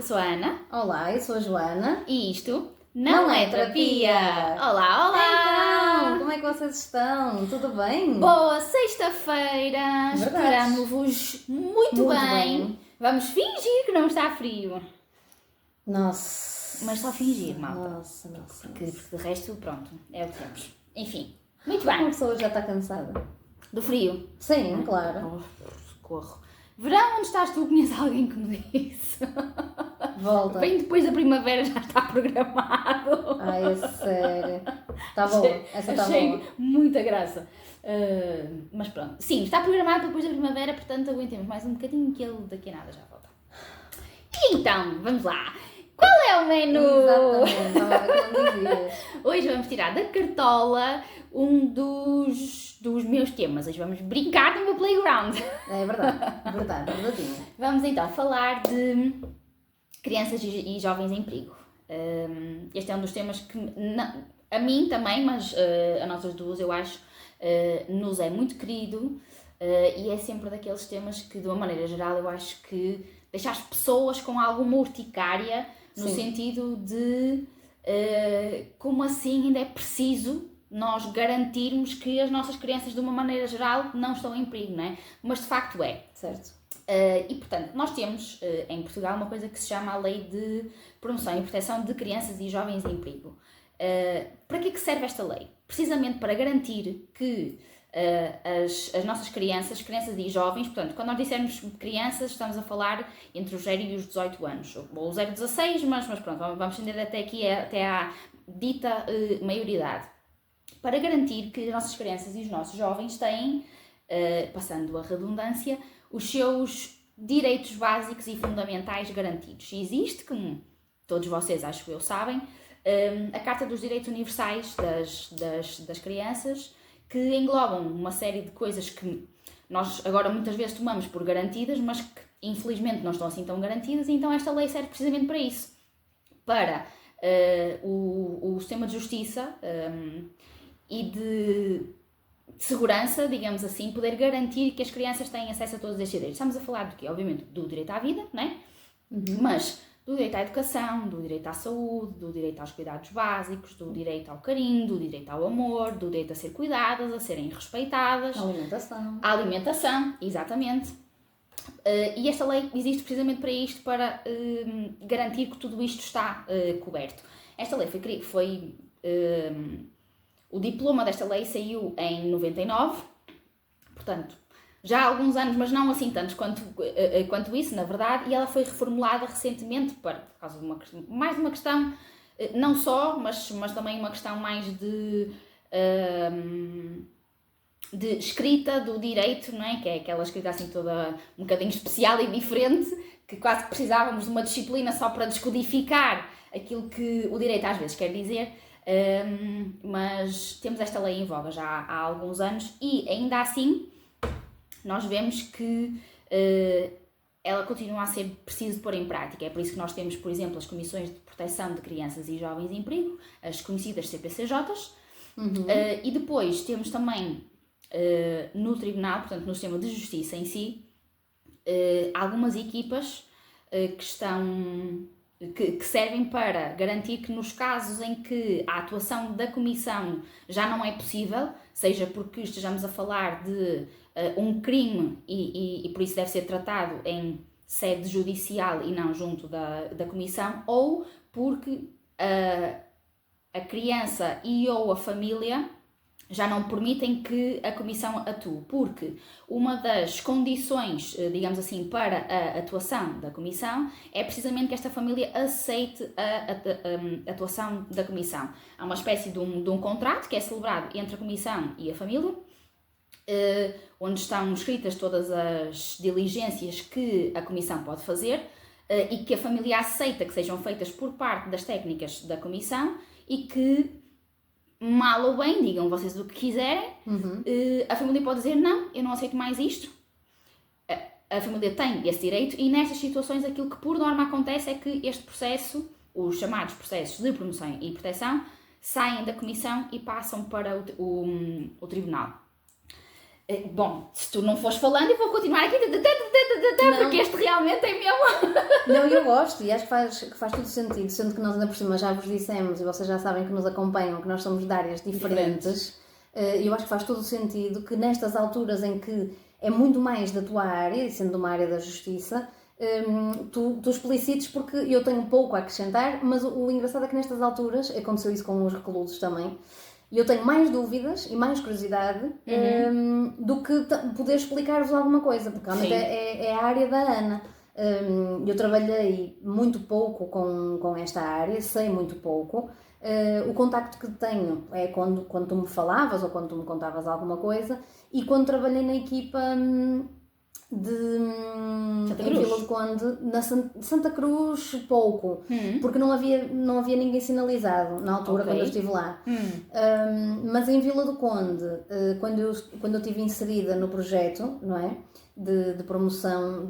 eu sou a Ana. Olá, eu sou a Joana. E isto não é terapia. Olá, olá! Então, como é que vocês estão? Tudo bem? Boa sexta-feira! Verdade. Esperamos-vos muito bem. Vamos fingir que não está frio. Nossa. Mas só fingir, malta. Nossa. Porque de resto, pronto, é o que temos. Enfim, muito Uma bem. pessoa já está cansada. Do frio. Sim, claro. Socorro. Verão, onde estás tu? Conheces alguém que me disse? Volta. Bem depois da primavera já está programado. Ai, é sério. Está boa. Essa está Achei boa. muita graça. Mas pronto. Sim, está programado para depois da primavera, portanto aguentemos mais um bocadinho que ele daqui a nada já volta. E então, vamos lá. Qual é o menu? Exatamente. Estava a ver como dizias. Hoje vamos tirar da cartola um dos meus temas. Hoje vamos brincar no meu playground. É verdade, verdadeiro. Vamos então falar de crianças e jovens em perigo. Este é um dos temas que a mim também, mas a nós duas eu acho, nos é muito querido e é sempre daqueles temas que de uma maneira geral eu acho que deixa as pessoas com alguma urticária no Sim. sentido de como assim ainda é preciso nós garantirmos que as nossas crianças de uma maneira geral não estão em perigo, não é? Mas de facto é. Certo. E, portanto, nós temos em Portugal uma coisa que se chama a Lei de Promoção e Proteção de Crianças e Jovens em Perigo. Para que é que serve esta lei? Precisamente para garantir que as nossas crianças e jovens, portanto, quando nós dissermos crianças, estamos a falar entre os 0 e os 18 anos, ou os 0 e 16, mas pronto, vamos estender até aqui, até à dita maioridade. Para garantir que as nossas crianças e os nossos jovens têm, passando a redundância, os seus direitos básicos e fundamentais garantidos. Existe, como todos vocês acho eu sabem, a Carta dos Direitos Universais das Crianças, que englobam uma série de coisas que nós agora muitas vezes tomamos por garantidas, mas que infelizmente não estão assim tão garantidas, e então esta lei serve precisamente para isso, para o sistema de justiça e de segurança, digamos assim, poder garantir que as crianças têm acesso a todos estes direitos. Estamos a falar do quê? Obviamente do direito à vida, não é? Mas do direito à educação, do direito à saúde, do direito aos cuidados básicos, do direito ao carinho, do direito ao amor, do direito a ser cuidadas, a serem respeitadas. A alimentação, exatamente. E esta lei existe precisamente para isto, para garantir que tudo isto está coberto. Esta lei foi o diploma desta lei saiu em 99, portanto, já há alguns anos, mas não assim tantos quanto isso, na verdade, e ela foi reformulada recentemente por causa de mais de uma questão, não só, mas também uma questão mais de escrita do direito, não é? Que é aquela escrita assim toda um bocadinho especial e diferente, que quase que precisávamos de uma disciplina só para descodificar aquilo que o direito às vezes quer dizer. Mas temos esta lei em voga já há alguns anos e ainda assim nós vemos que ela continua a ser preciso pôr em prática. É por isso que nós temos, por exemplo, as Comissões de Proteção de Crianças e Jovens em Perigo, as conhecidas CPCJs, e depois temos também no Tribunal, portanto no sistema de justiça em si, algumas equipas que servem para garantir que nos casos em que a atuação da Comissão já não é possível, seja porque estejamos a falar de um crime e por isso deve ser tratado em sede judicial e não junto da Comissão, ou porque a criança e ou a família já não permitem que a Comissão atue, porque uma das condições, digamos assim, para a atuação da Comissão é precisamente que esta família aceite a atuação da Comissão. Há uma espécie de um contrato que é celebrado entre a Comissão e a família, onde estão escritas todas as diligências que a Comissão pode fazer e que a família aceita que sejam feitas por parte das técnicas da Comissão e que, mal ou bem, digam vocês o que quiserem, a família pode dizer não, eu não aceito mais isto. A família tem esse direito e nestas situações aquilo que por norma acontece é que este processo, os chamados processos de promoção e proteção, saem da Comissão e passam para o Tribunal. Bom, se tu não fores falando, eu vou continuar aqui, porque este realmente é meu. Não, eu gosto e acho que faz todo sentido, sendo que nós ainda por cima já vos dissemos e vocês já sabem que nos acompanham, que nós somos de áreas diferentes. Eu acho que faz todo o sentido que nestas alturas em que é muito mais da tua área, e sendo uma área da justiça, tu explicites, porque eu tenho pouco a acrescentar, mas o engraçado é que nestas alturas, aconteceu isso com os reclusos também, e eu tenho mais dúvidas e mais curiosidade do que poder explicar-vos alguma coisa, porque realmente é a área da Ana. Eu trabalhei muito pouco com esta área, sei muito pouco. O contacto que tenho é quando tu me falavas ou quando tu me contavas alguma coisa, e quando trabalhei na equipa em Vila do Conde, na Santa Cruz, pouco, porque não havia ninguém sinalizado na altura quando eu estive lá. Mas em Vila do Conde, quando eu estive inserida no projeto, não é? De promoção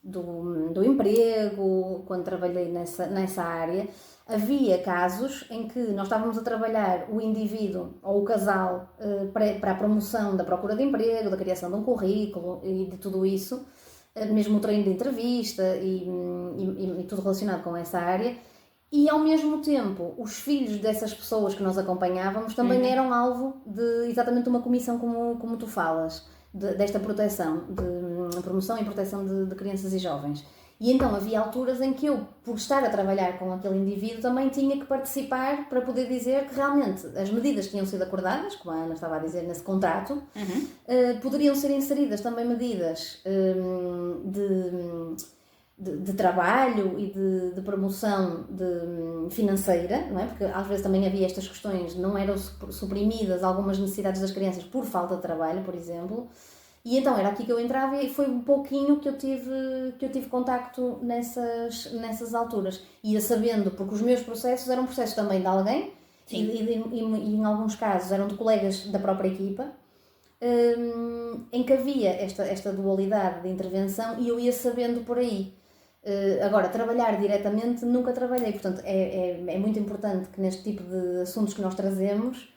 do emprego, quando trabalhei nessa área, havia casos em que nós estávamos a trabalhar o indivíduo ou o casal para a promoção da procura de emprego, da criação de um currículo e de tudo isso, mesmo o treino de entrevista e tudo relacionado com essa área, e ao mesmo tempo os filhos dessas pessoas que nós acompanhávamos também eram alvo de exatamente uma comissão como tu falas, desta proteção, de promoção e proteção de crianças e jovens. E então havia alturas em que eu, por estar a trabalhar com aquele indivíduo, também tinha que participar para poder dizer que realmente as medidas que tinham sido acordadas, como a Ana estava a dizer nesse contrato, poderiam ser inseridas também medidas de trabalho e de promoção financeira, não é? Porque às vezes também havia estas questões, não eram suprimidas algumas necessidades das crianças por falta de trabalho, por exemplo. E então era aqui que eu entrava e foi um pouquinho que eu tive contacto nessas alturas. Ia sabendo, porque os meus processos eram processos também de alguém, e em alguns casos eram de colegas da própria equipa, em que havia esta dualidade de intervenção e eu ia sabendo por aí. Agora, trabalhar diretamente nunca trabalhei, portanto é muito importante que neste tipo de assuntos que nós trazemos,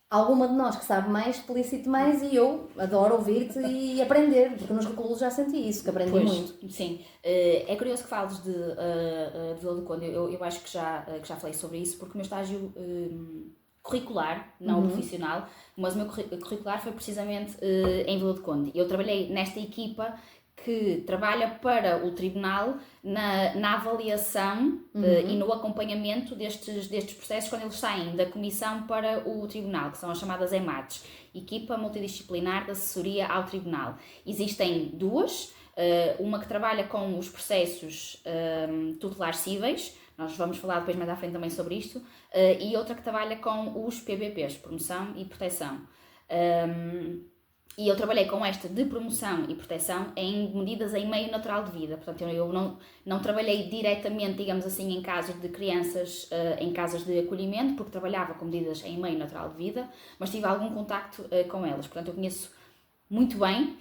alguma de nós que sabe mais, explicite mais, e eu adoro ouvir-te e aprender, porque nos reclusos já senti isso, que aprendi muito. Sim, é curioso que fales de Vila do Conde, eu acho que já falei sobre isso, porque o meu estágio curricular, não profissional, mas o meu curricular foi precisamente em Vila do Conde. Eu trabalhei nesta equipa que trabalha para o Tribunal na avaliação e no acompanhamento destes processos quando eles saem da Comissão para o Tribunal, que são as chamadas EMATs, Equipa Multidisciplinar de Assessoria ao Tribunal. Existem duas, uma que trabalha com os processos tutelares cíveis, nós vamos falar depois mais à frente também sobre isto, e outra que trabalha com os PBPs, Promoção e Proteção. E eu trabalhei com esta de promoção e proteção em medidas em meio natural de vida. Portanto, eu não trabalhei diretamente, digamos assim, em casos de crianças, em casas de acolhimento, porque trabalhava com medidas em meio natural de vida, mas tive algum contacto com elas. Portanto, eu conheço muito bem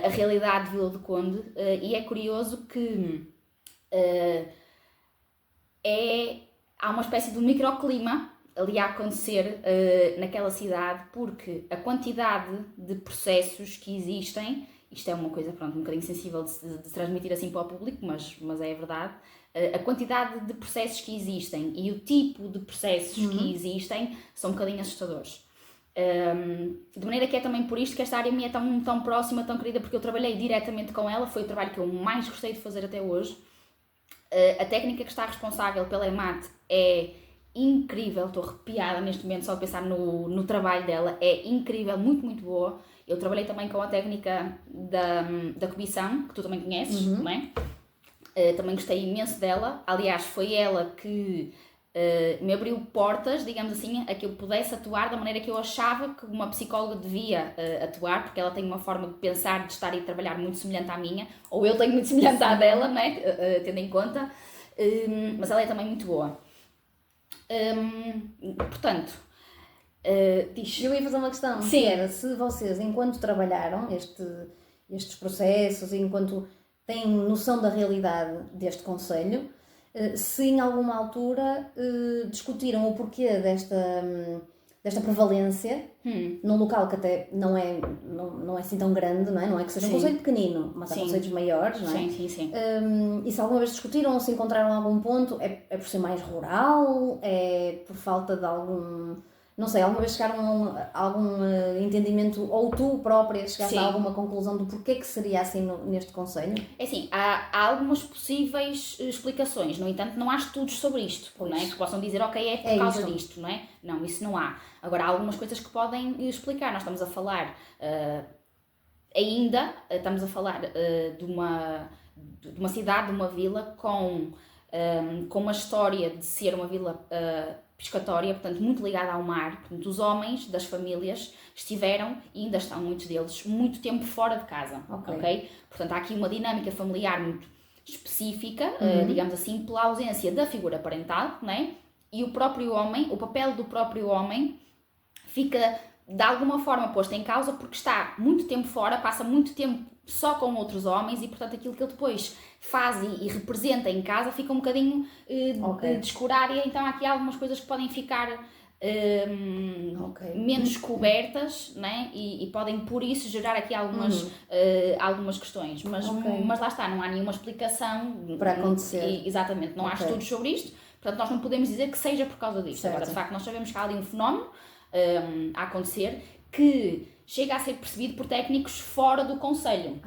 a realidade de Vila do Conde e é curioso que há uma espécie de microclima ali a acontecer naquela cidade, porque a quantidade de processos que existem, isto é uma coisa, pronto, um bocadinho sensível de transmitir assim para o público, mas é verdade, a quantidade de processos que existem e o tipo de processos que existem são um bocadinho assustadores. De maneira que é também por isto que esta área me é tão próxima, tão querida, porque eu trabalhei diretamente com ela, foi o trabalho que eu mais gostei de fazer até hoje. A técnica que está responsável pela EMAT é incrível, estou arrepiada neste momento só de pensar no trabalho dela, é incrível, muito, muito boa. Eu trabalhei também com a técnica da comissão, que tu também conheces, não é? Também gostei imenso dela, aliás foi ela que me abriu portas, digamos assim, a que eu pudesse atuar da maneira que eu achava que uma psicóloga devia atuar, porque ela tem uma forma de pensar, de estar e de trabalhar muito semelhante à minha, ou eu tenho muito semelhante à dela, não é? Tendo em conta, mas ela é também muito boa. Portanto, eu ia fazer uma questão, que era se vocês, enquanto trabalharam estes processos, enquanto têm noção da realidade deste concelho, se em alguma altura discutiram o porquê desta prevalência num local que até não é assim tão grande, não é? Não é que seja um concelho pequenino, mas há concelhos maiores, não é? Sim. E se alguma vez discutiram ou se encontraram algum ponto, é por ser mais rural, é por falta de algum... Não sei, alguma vez chegaram a algum entendimento, ou tu própria chegaste a alguma conclusão do porquê que seria assim neste concelho? É assim, há algumas possíveis explicações, no entanto não há estudos sobre isto, não é? Que possam dizer, ok, é por causa disto, não é? Não, isso não há. Agora, há algumas coisas que podem explicar. Nós estamos a falar, estamos a falar de uma cidade, de uma vila com uma história de ser uma vila pescatória, portanto muito ligada ao mar. Portanto, os homens das famílias estiveram, e ainda estão muitos deles, muito tempo fora de casa, ok? Portanto, há aqui uma dinâmica familiar muito específica, digamos assim, pela ausência da figura parental, não é? E o próprio homem, o papel do próprio homem fica de alguma forma posto em causa porque está muito tempo fora, passa muito tempo só com outros homens e, portanto, aquilo que ele depois faz e representa em casa fica um bocadinho descurar, e então há aqui algumas coisas que podem ficar menos cobertas, né? E podem por isso gerar aqui algumas questões, mas lá está, não há nenhuma explicação para acontecer. Exatamente, não há estudos sobre isto, portanto nós não podemos dizer que seja por causa disto. Agora, de facto, nós sabemos que há ali um fenómeno a acontecer que chega a ser percebido por técnicos fora do concelho.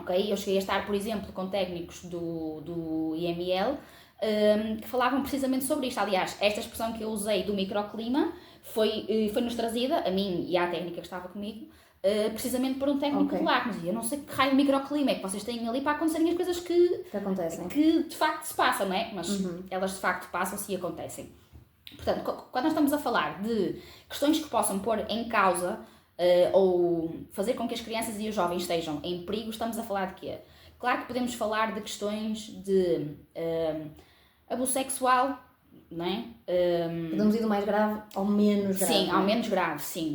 Ok? Eu cheguei a estar, por exemplo, com técnicos do IML que falavam precisamente sobre isto. Aliás, esta expressão que eu usei do microclima foi-nos trazida, a mim e à técnica que estava comigo, precisamente por um técnico de lá, que nos dizia, eu não sei que raio de microclima é que vocês têm ali para acontecerem as coisas que acontecem, que de facto se passam, não é? Mas elas de facto passam-se e acontecem. Portanto, quando nós estamos a falar de questões que possam pôr em causa ou fazer com que as crianças e os jovens estejam em perigo, estamos a falar de quê? Claro que podemos falar de questões de abuso sexual, não é? Podemos ir do mais grave ao menos grave. Sim, ao menos grave, sim.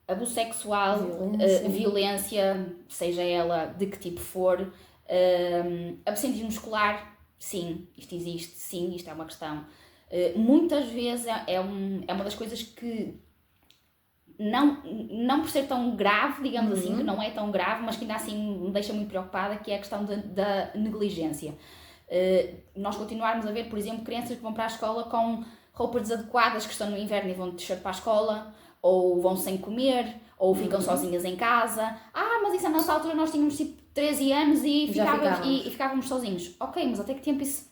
Abuso sexual, violência, seja ela de que tipo for, absentismo escolar, sim, isto existe, sim, isto é uma questão. Muitas vezes é uma das coisas que não por ser tão grave, digamos assim, que não é tão grave, mas que ainda assim me deixa muito preocupada, que é a questão da negligência. Nós continuarmos a ver, por exemplo, crianças que vão para a escola com roupas desadequadas, que estão no inverno e vão de t-shirt para a escola, ou vão sem comer, ou ficam sozinhas em casa. Mas isso a nossa altura nós tínhamos tipo 13 anos e ficávamos sozinhos. Ok, mas até que tempo isso...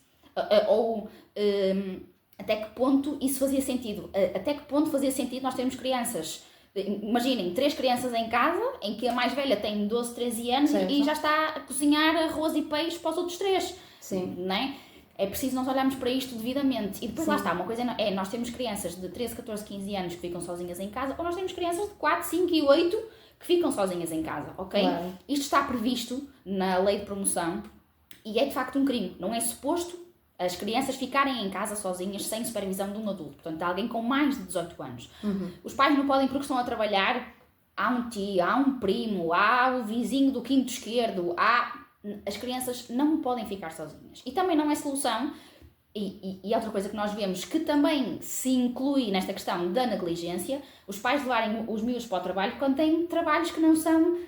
até que ponto isso fazia sentido? Até que ponto fazia sentido nós termos crianças... Imaginem, 3 crianças em casa, em que a mais velha tem 12, 13 anos e já está a cozinhar arroz e peixe para os outros 3. Sim. Não é? É preciso nós olharmos para isto devidamente. E depois lá está, uma coisa é nós temos crianças de 13, 14, 15 anos que ficam sozinhas em casa, ou nós temos crianças de 4, 5 e 8 que ficam sozinhas em casa, ok? Claro. Isto está previsto na lei de promoção e é de facto um crime. Não é suposto as crianças ficarem em casa sozinhas sem supervisão de um adulto, portanto, alguém com mais de 18 anos. Os pais não podem porque estão a trabalhar, há um tio, há um primo, há o vizinho do quinto esquerdo, as crianças não podem ficar sozinhas. E também não é solução, e outra coisa que nós vemos que também se inclui nesta questão da negligência, os pais levarem os miúdos para o trabalho quando têm trabalhos que não são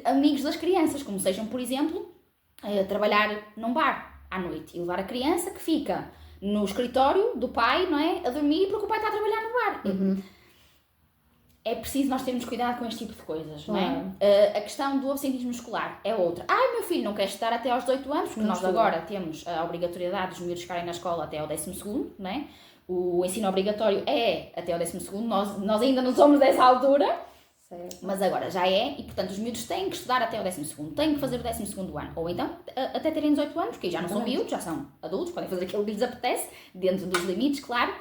amigos das crianças, como sejam, por exemplo, trabalhar num bar à noite e levar a criança que fica no escritório do pai, não é? A dormir porque o pai está a trabalhar no bar. É preciso nós termos cuidado com este tipo de coisas, não é? A questão do absentismo escolar é outra. Meu filho não quer estudar até aos 18 anos, porque nós agora temos a obrigatoriedade dos miúdos ficarem na escola até ao 12º, não é? O ensino obrigatório é até ao 12º, nós ainda não somos dessa altura. Certo. Mas agora já é, e portanto os miúdos têm que estudar até o 12º, têm que fazer o 12º ano, ou então até terem 18 anos, porque já não são miúdos, já são adultos, podem fazer aquilo que lhes apetece, dentro dos limites, claro,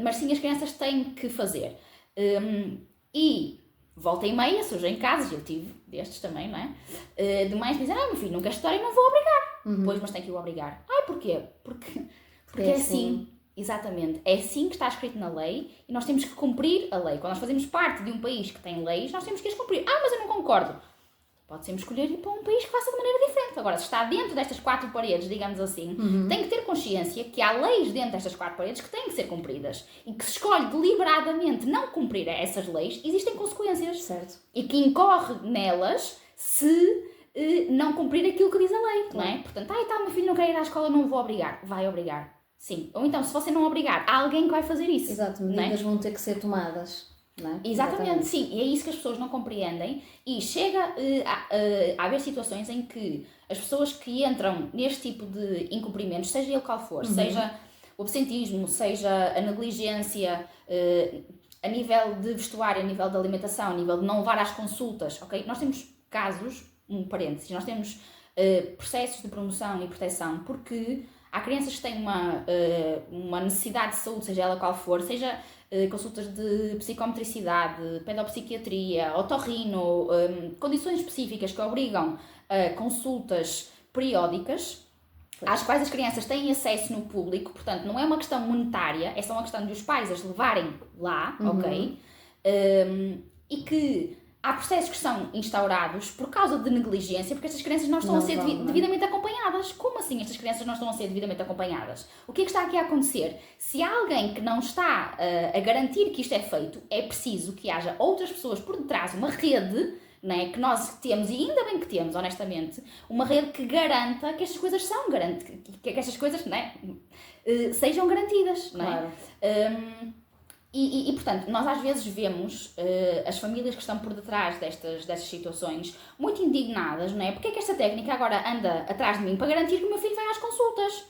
mas sim as crianças têm que fazer. E volta e meia, surgem casos, eu tive destes também, não é? De mães que dizem, meu filho não quer estudar e não vou obrigar. Pois, mas tem que o obrigar. Porquê? Porque é assim. Exatamente, é assim que está escrito na lei e nós temos que cumprir a lei. Quando nós fazemos parte de um país que tem leis, nós temos que as cumprir. Mas eu não concordo. pode sempre escolher ir para um país que faça de maneira diferente. Agora, se está dentro destas 4 paredes, digamos assim, tem que ter consciência que há leis dentro destas 4 paredes que têm que ser cumpridas. E que se escolhe deliberadamente não cumprir essas leis, existem consequências. Certo. E que incorre nelas se não cumprir aquilo que diz a lei, não é? Portanto, meu filho não quer ir à escola, não o vou obrigar. Vai obrigar. Sim. Ou então, se você não obrigar, há alguém que vai fazer isso. Exato, medidas vão ter que ser tomadas. Não é? Exatamente, sim. E é isso que as pessoas não compreendem. E chega a haver situações em que as pessoas que entram neste tipo de incumprimentos, seja ele qual for, seja o absentismo, seja a negligência, a nível de vestuário, a nível de alimentação, a nível de não levar às consultas, ok? Nós temos casos, um parênteses, nós temos processos de promoção e proteção porque há crianças que têm uma necessidade de saúde, seja ela qual for, seja consultas de psicometricidade, pedopsiquiatria, otorrino, condições específicas que obrigam a consultas periódicas, às quais as crianças têm acesso no público, portanto não é uma questão monetária, é só uma questão de os pais as levarem lá, ok? E que há processos que são instaurados por causa de negligência, porque estas crianças não estão a ser devidamente acompanhadas. Como assim estas crianças não estão a ser devidamente acompanhadas? O que é que está aqui a acontecer? Se há alguém que não está a garantir que isto é feito, é preciso que haja outras pessoas por detrás, uma rede, não é, que nós temos, e ainda bem que temos, honestamente, uma rede que garanta que estas coisas são que estas coisas, não é, sejam garantidas. Não é? Claro. E, portanto, nós às vezes vemos as famílias que estão por detrás destas situações muito indignadas, não é? Porque é que esta técnica agora anda atrás de mim para garantir que o meu filho vai às consultas?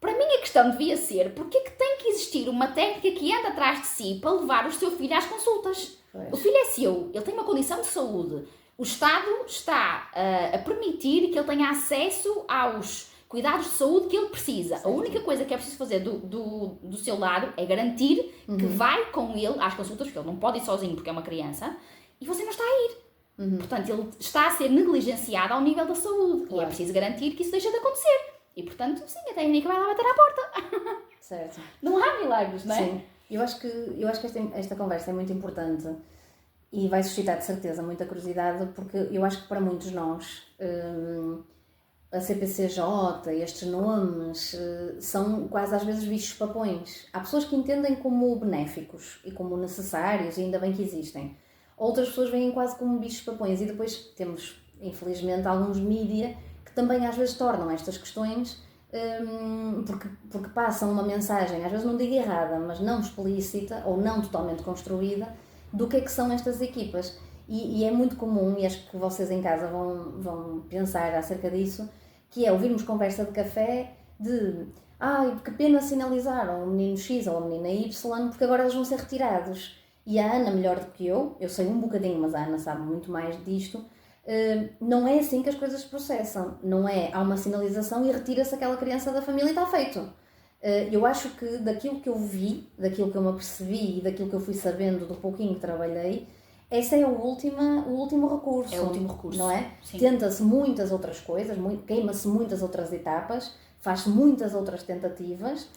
Para mim a questão devia ser, porque é que tem que existir uma técnica que anda atrás de si para levar o seu filho às consultas? Pois. O filho é seu, ele tem uma condição de saúde. O Estado está a permitir que ele tenha acesso aos cuidados de saúde que ele precisa. Certo. A única coisa que é preciso fazer do seu lado é garantir que vai com ele às consultas, porque ele não pode ir sozinho porque é uma criança, e você não está a ir. Portanto, ele está a ser negligenciado ao nível da saúde. Claro. E é preciso garantir que isso deixa de acontecer. E, portanto, sim, a técnica vai lá bater à porta. Certo. Não há milagres, não é? Sim. Eu acho que esta conversa é muito importante e vai suscitar, de certeza, muita curiosidade, porque eu acho que para muitos de nós a CPCJ, estes nomes, são quase às vezes bichos papões. Há pessoas que entendem como benéficos e como necessários, e ainda bem que existem. Outras pessoas veem quase como bichos papões, e depois temos, infelizmente, alguns mídia que também às vezes tornam estas questões, porque passam uma mensagem, às vezes não digo errada, mas não explícita ou não totalmente construída, do que é que são estas equipas. E é muito comum, e acho que vocês em casa vão pensar acerca disso, que é ouvirmos conversa de café de que pena sinalizaram o menino X ou a menina Y, porque agora eles vão ser retirados. E a Ana, melhor do que eu sei um bocadinho, mas a Ana sabe muito mais disto, não é assim que as coisas se processam. Não é, há uma sinalização e retira-se aquela criança da família e está feito. Eu acho que daquilo que eu vi, daquilo que eu me apercebi e daquilo que eu fui sabendo do pouquinho que trabalhei, esse é o último recurso. É o último recurso. Não é? Sim. Tenta-se muitas outras coisas, queima-se muitas outras etapas, faz-se muitas outras tentativas,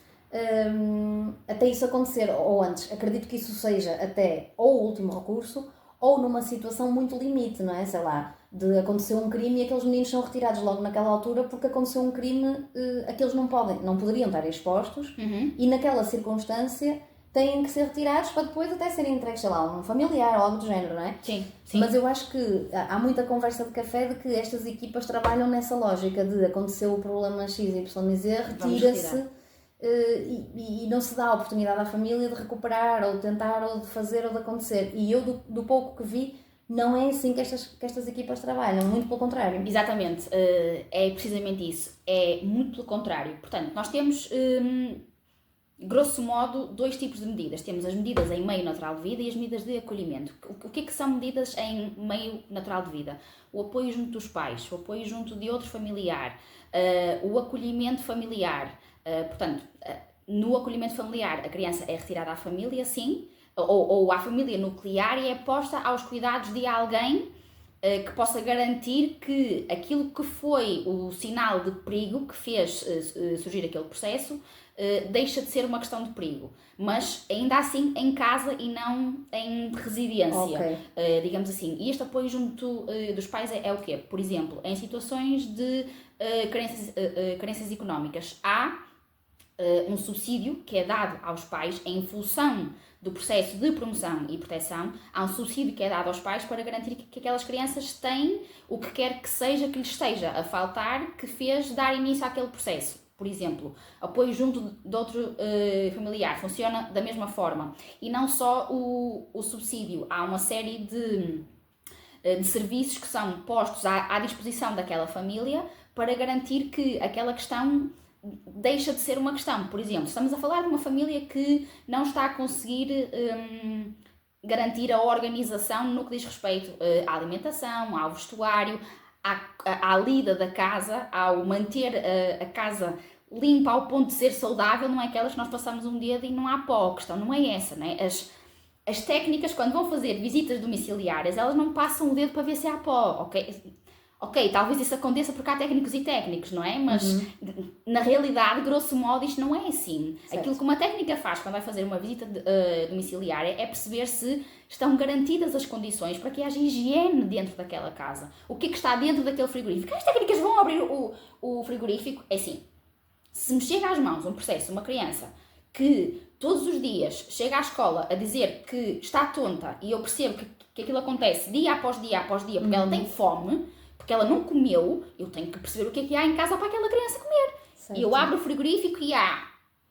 até isso acontecer, ou antes. Acredito que isso seja até ou o último recurso, ou numa situação muito limite, não é? Sei lá, de acontecer um crime e aqueles meninos são retirados logo naquela altura porque aconteceu um crime, aqueles não poderiam estar expostos, e naquela circunstância têm que ser retirados para depois até serem entregues, sei lá, a um familiar ou algo do género, não é? Sim. Mas eu acho que há muita conversa de café de que estas equipas trabalham nessa lógica de aconteceu o problema X, Y e Z, retira-se e não se dá a oportunidade à família de recuperar ou de tentar ou de fazer ou de acontecer. E eu, do pouco que vi, não é assim que estas equipas trabalham, muito pelo contrário. Exatamente, é precisamente isso, é muito pelo contrário. Portanto, nós temos, grosso modo, 2 tipos de medidas. Temos as medidas em meio natural de vida e as medidas de acolhimento. O que é que são medidas em meio natural de vida? O apoio junto dos pais, o apoio junto de outro familiar, o acolhimento familiar. Portanto, no acolhimento familiar, a criança é retirada à família, sim, ou à família nuclear, e é posta aos cuidados de alguém que possa garantir que aquilo que foi o sinal de perigo que fez surgir aquele processo deixa de ser uma questão de perigo. Mas ainda assim em casa e não em residência, digamos assim. E este apoio junto dos pais é o quê? Por exemplo, em situações de carências económicas, há um subsídio que é dado aos pais em função do processo de promoção e proteção. Há um subsídio que é dado aos pais para garantir que aquelas crianças têm o que quer que seja que lhes esteja a faltar, que fez dar início àquele processo. Por exemplo, apoio junto de outro familiar funciona da mesma forma. E não só o subsídio, há uma série de serviços que são postos à disposição daquela família para garantir que aquela questão deixa de ser uma questão. Por exemplo, estamos a falar de uma família que não está a conseguir garantir a organização no que diz respeito à alimentação, ao vestuário, à lida da casa, ao manter a casa limpa ao ponto de ser saudável. Não é aquelas que nós passamos um dedo e não há pó. A questão não é essa, né? As técnicas, quando vão fazer visitas domiciliárias, elas não passam o dedo para ver se há pó, ok, talvez isso aconteça porque há técnicos e técnicos, não é? Mas na realidade, grosso modo, isto não é assim. Certo. Aquilo que uma técnica faz quando vai fazer uma visita domiciliária é perceber se estão garantidas as condições para que haja higiene dentro daquela casa. O que é que está dentro daquele frigorífico? As técnicas vão abrir o frigorífico. É assim, se me chega às mãos um processo, uma criança que todos os dias chega à escola a dizer que está tonta e eu percebo que aquilo acontece dia após dia porque ela tem fome, porque ela não comeu, eu tenho que perceber o que é que há em casa para aquela criança comer. Certo. E eu abro o frigorífico e há,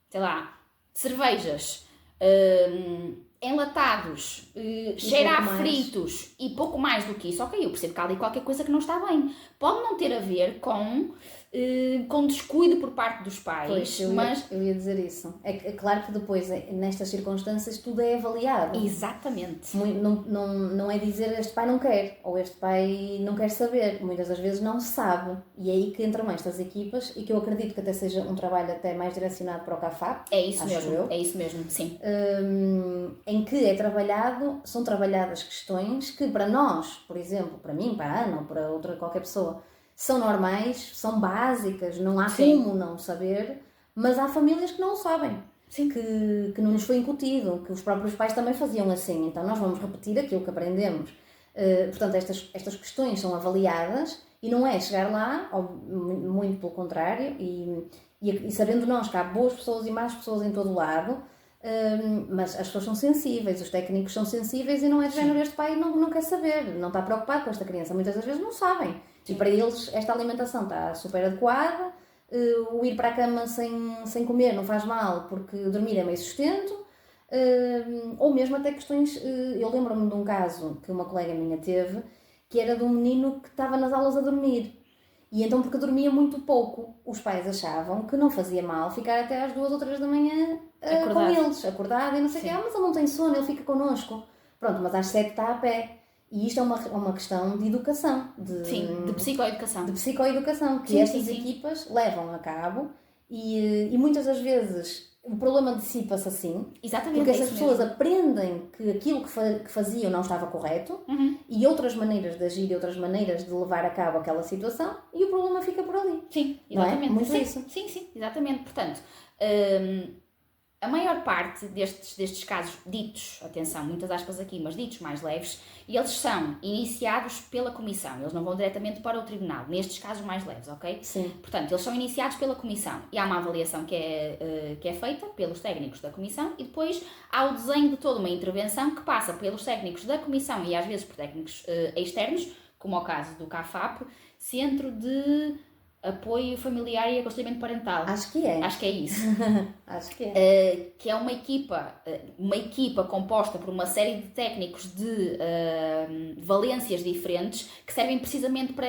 sei lá, cervejas, enlatados, cheira a fritos e pouco mais do que isso. Ok, eu percebo que há ali qualquer coisa que não está bem. Pode não ter a ver com descuido por parte dos pais. Pois, eu ia dizer isso. É claro que depois, nestas circunstâncias, tudo é avaliado. Exatamente. Não é dizer este pai não quer, ou este pai não quer saber. Muitas das vezes não se sabe. E é aí que entram estas equipas, e que eu acredito que até seja um trabalho até mais direcionado para o CAFAP. É isso mesmo, é isso mesmo, sim. Em que são trabalhadas questões que para nós, por exemplo, para mim, para a Ana ou para qualquer pessoa, são normais, são básicas, não há como não saber, mas há famílias que não o sabem, que não nos foi incutido, que os próprios pais também faziam assim, então nós vamos repetir aquilo que aprendemos. Portanto, estas questões são avaliadas e não é chegar lá, muito pelo contrário, e sabendo nós que há boas pessoas e más pessoas em todo o lado, mas as pessoas são sensíveis, os técnicos são sensíveis e não é de género, este pai não quer saber, não está preocupado com esta criança, muitas das vezes não sabem. E para eles esta alimentação está super adequada, o ir para a cama sem comer não faz mal porque dormir é meio sustento, ou mesmo até questões, eu lembro-me de um caso que uma colega minha teve, que era de um menino que estava nas aulas a dormir. E então, porque dormia muito pouco, os pais achavam que não fazia mal ficar até às 2 ou 3 da manhã com eles, acordado e não sei o quê. Mas ele não tem sono, ele fica connosco. Pronto, mas às 7 está a pé. E isto é uma questão de educação. De psicoeducação. De psicoeducação, que estas equipas levam a cabo e muitas das vezes o problema dissipa-se assim. Exatamente. Porque essas pessoas aprendem que aquilo que faziam não estava correto e outras maneiras de agir e outras maneiras de levar a cabo aquela situação e o problema fica por ali. Sim, exatamente. Não é? Muito isso. Sim, exatamente. Portanto, a maior parte destes casos ditos, atenção, muitas aspas aqui, mas ditos mais leves, eles são iniciados pela comissão, eles não vão diretamente para o tribunal, nestes casos mais leves, ok? Sim. Portanto, eles são iniciados pela comissão e há uma avaliação que é feita pelos técnicos da comissão e depois há o desenho de toda uma intervenção que passa pelos técnicos da comissão e às vezes por técnicos externos, como é o caso do CAFAP, Centro de Apoio Familiar e Aconselhamento Parental. Acho que é. Acho que é isso. Acho que é. Que é uma equipa composta por uma série de técnicos de valências diferentes que servem precisamente para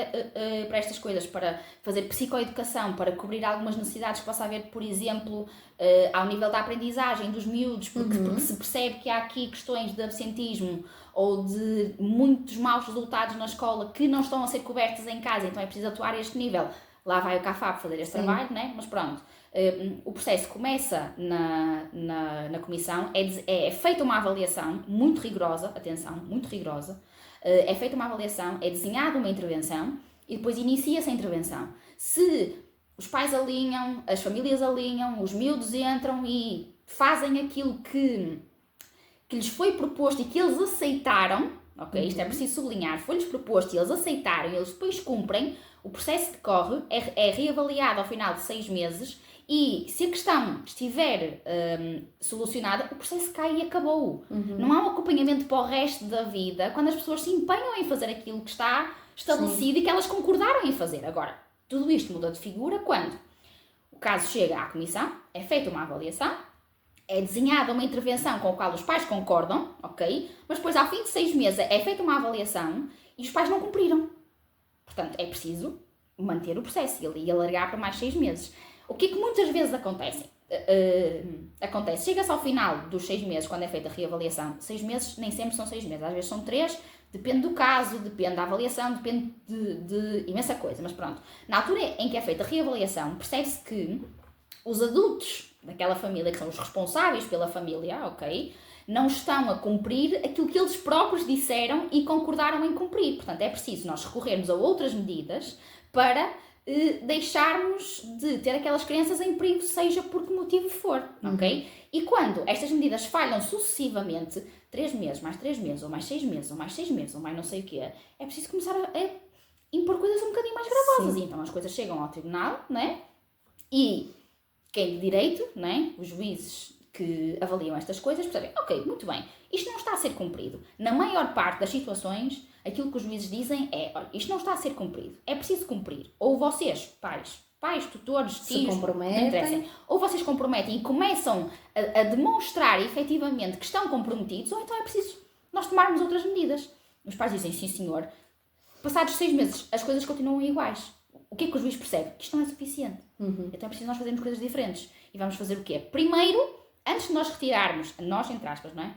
estas coisas, para fazer psicoeducação, para cobrir algumas necessidades que possa haver, por exemplo, ao nível da aprendizagem dos miúdos, porque se percebe que há aqui questões de absentismo ou de muitos maus resultados na escola que não estão a ser cobertos em casa, então é preciso atuar a este nível. Lá vai o CAFAP fazer este trabalho, né? Mas pronto, o processo começa na comissão, é feita uma avaliação muito rigorosa, atenção, muito rigorosa, é feita uma avaliação, é desenhada uma intervenção e depois inicia-se a intervenção. Se os pais alinham, as famílias alinham, os miúdos entram e fazem aquilo que lhes foi proposto e que eles aceitaram, ok? Isto é preciso sublinhar, foi-lhes proposto e eles aceitaram e eles depois cumprem, o processo decorre, é reavaliado ao final de 6 meses e se a questão estiver solucionada, o processo cai e acabou. Não há um acompanhamento para o resto da vida quando as pessoas se empenham em fazer aquilo que está estabelecido e que elas concordaram em fazer. Agora, tudo isto muda de figura quando o caso chega à comissão, é feita uma avaliação, é desenhada uma intervenção com a qual os pais concordam, ok? Mas depois, ao fim de 6 meses, é feita uma avaliação e os pais não cumpriram. Portanto, é preciso manter o processo e alargar para mais 6 meses. O que é que muitas vezes acontece? Chega-se ao final dos 6 meses, quando é feita a reavaliação. 6 meses nem sempre são 6 meses, às vezes são 3, depende do caso, depende da avaliação, depende de imensa coisa. Mas pronto, na altura em que é feita a reavaliação, percebe-se que os adultos daquela família, que são os responsáveis pela família, ok, não estão a cumprir aquilo que eles próprios disseram e concordaram em cumprir. Portanto, é preciso nós recorrermos a outras medidas para deixarmos de ter aquelas crianças em perigo, seja por que motivo for, ok? E quando estas medidas falham sucessivamente, 3 meses, mais 3 meses, ou mais 6 meses, ou mais 6 meses, ou mais não sei o quê, é preciso começar a impor coisas um bocadinho mais gravosas. E então as coisas chegam ao tribunal, né? E quem de direito, né? Os juízes que avaliam estas coisas, percebem, ok, muito bem, isto não está a ser cumprido. Na maior parte das situações, aquilo que os juízes dizem é, olha, isto não está a ser cumprido, é preciso cumprir. Ou vocês, pais, tutores, tios, não interessa, ou vocês comprometem e começam a demonstrar efetivamente que estão comprometidos, ou então é preciso nós tomarmos outras medidas. Os pais dizem, sim senhor, passados 6 meses as coisas continuam iguais. O que é que o juiz percebe? Que isto não é suficiente. Então é preciso nós fazermos coisas diferentes. E vamos fazer o quê? Primeiro, antes de nós retirarmos, nós entre aspas, não é?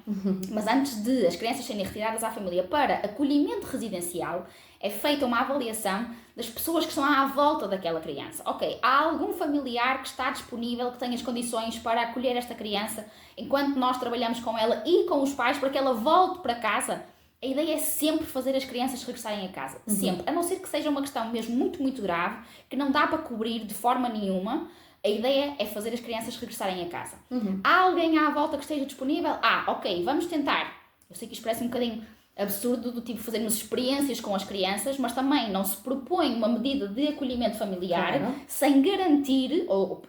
Mas antes de as crianças serem retiradas à família para acolhimento residencial, é feita uma avaliação das pessoas que estão à volta daquela criança. Ok, há algum familiar que está disponível, que tem as condições para acolher esta criança, enquanto nós trabalhamos com ela e com os pais para que ela volte para casa? A ideia é sempre fazer as crianças regressarem a casa. Sempre. A não ser que seja uma questão mesmo muito, muito grave, que não dá para cobrir de forma nenhuma. A ideia é fazer as crianças regressarem a casa. Há alguém à volta que esteja disponível? Ok, vamos tentar. Eu sei que isto parece um bocadinho absurdo, do tipo fazermos experiências com as crianças, mas também não se propõe uma medida de acolhimento familiar sem garantir, ou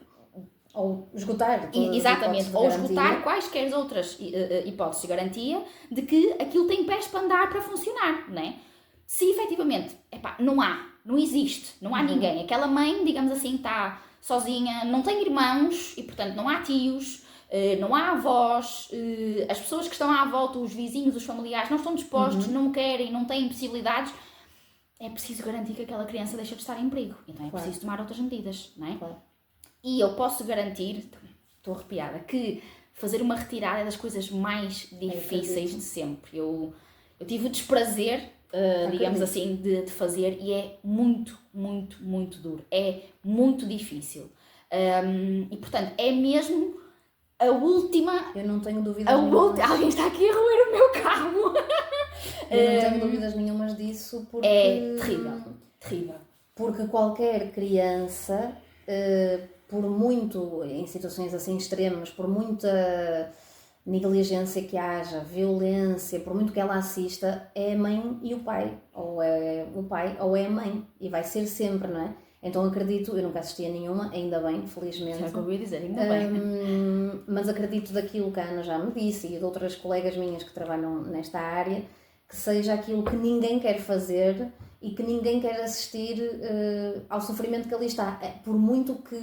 esgotar exatamente, ou esgotar quaisquer outras hipóteses de garantia de que aquilo tem pés para andar, para funcionar, não é? Se efetivamente, não existe, não há ninguém, aquela mãe, digamos assim, está sozinha, não tem irmãos e portanto não há tios, não há avós, as pessoas que estão à volta, os vizinhos, os familiares não estão dispostos, não querem, não têm possibilidades, é preciso garantir que aquela criança deixa de estar em perigo, então é preciso tomar outras medidas, não é? E eu posso garantir, estou arrepiada, que fazer uma retirada é das coisas mais difíceis de sempre. Eu tive o desprazer, digamos assim, de fazer e é muito, muito, muito duro. É muito difícil. E portanto, é mesmo a última... Eu não tenho dúvidas nenhumas. Alguém está aqui a roer o meu carro. Eu não tenho dúvidas nenhumas disso porque... É terrível, terrível. Porque qualquer criança... por muito, em situações assim extremas, por muita negligência que haja, violência, por muito que ela assista, é a mãe e o pai, ou é o pai ou é a mãe, e vai ser sempre, não é? Então acredito, eu nunca assisti a nenhuma, ainda bem, felizmente. Já ouvi dizer, ainda bem. Mas acredito daquilo que a Ana já me disse e de outras colegas minhas que trabalham nesta área, que seja aquilo que ninguém quer fazer e que ninguém quer assistir ao sofrimento que ali está. Por muito que,